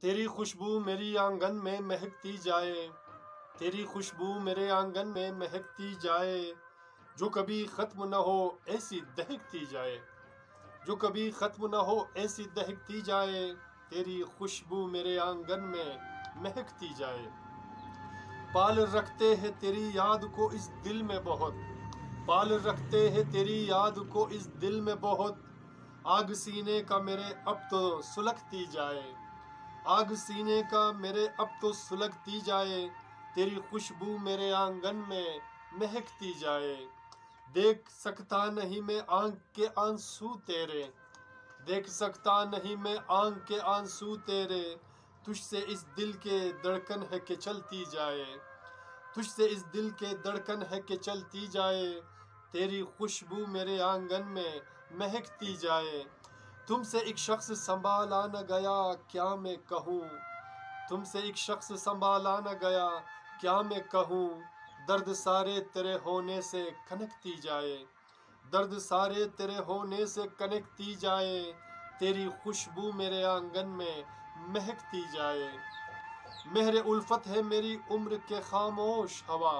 تیری خوشبو میری آنگن میں مہکتی جائے، تیری خوشبو میرے آنگن میں مہکتی جائے، جو کبھی ختم نہ ہو ایسی دہکتی جائے، جو کبھی ختم نہ ہو ایسی دہکتی جائے، تیری خوشبو میرے آنگن میں مہکتی جائے۔ پال رکھتے ہیں تیری یاد کو اس دل میں بہت، پال رکھتے ہیں تیری یاد کو اس دل میں بہت، آگ سینے کا میرے اب تو سلگتی جائے، آگ سینے کا میرے اب تو سلگتی جائے، تیری خوشبو میرے آنگن میں مہکتی جائے۔ دیکھ سکتا نہیں میں آنکھ کے آنسو تیرے، دیکھ سکتا نہیں میں آنکھ کے آنسو تیرے، تجھ سے اس دل کے دھڑکن ہے کہ چلتی جائے، تجھ سے اس دل کے دھڑکن ہے کہ چلتی جائے، تیری خوشبو میرے آنگن میں مہکتی جائے۔ تم سے ایک شخص سنبھالا نہ گیا کیا میں کہوں، تم سے ایک شخص سنبھالا نہ گیا کیا میں کہوں، درد سارے تیرے ہونے سے کھنکتی جائے، درد سارے تیرے ہونے سے کھنکتی جائے، تیری خوشبو میرے آنگن میں مہکتی جائے۔ مہر الفت ہے میری عمر کے خاموش ہوا،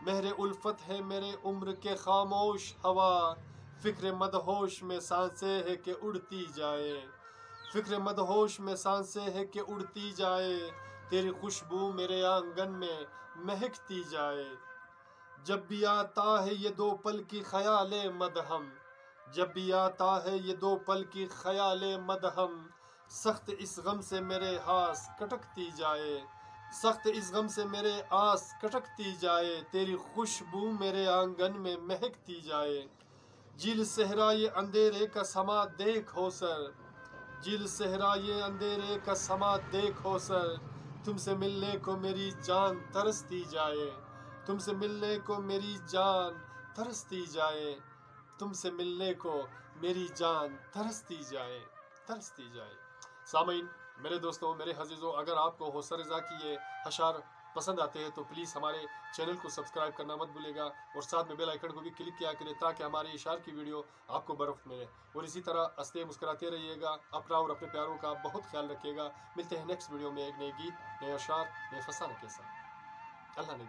مہر الفت ہے میرے عمر کے خاموش ہوا، فکر مدہوش میں سانسیں ہے کہ اڑتی جائے، فکر مدہوش میں سانسیں ہے کہ اڑتی جائے، تیری خوشبو میرے آنگن میں مہکتی جائے۔ جب بھی آتا ہے یہ دو پل کی خیال مدہم، جب بھی آتا ہے یہ دو پل کی خیال مدہم، سخت اس غم سے میرے آس کٹکتی جائے، سخت اس غم سے میرے آس کٹکتی جائے، تیری خوشبو میرے آنگن میں مہکتی جائے۔ جیل صحرا یہ اندھیرے کا سما دیکھو سر، جیل صحرا یہ اندھیرے کا سما دیکھو سر، تم سے ملنے کو میری جان ترستی جائے، تم سے ملنے کو میری جان ترستی جائے، تم سے ملنے کو میری جان ترستی جائے، ترستی جائے۔ سامعین، میرے دوستوں، میرے عزیزوں، اگر آپ کو حسن رضا کی یہ اشعار پسند آتے ہیں تو پلیز ہمارے چینل کو سبسکرائب کرنا مت بھولے گا، اور ساتھ میں بیل آئیکن کو بھی کلک کیا کریں تاکہ ہمارے اشعار کی ویڈیو آپ کو بروقت ملے، اور اسی طرح ہنستے مسکراتے رہیے گا، اپنا اور اپنے پیاروں کا بہت خیال رکھیے گا۔ ملتے ہیں نیکسٹ ویڈیو میں ایک نئے گیت، نئے اشعار، نئے فسانے کے ساتھ۔ اللہ نے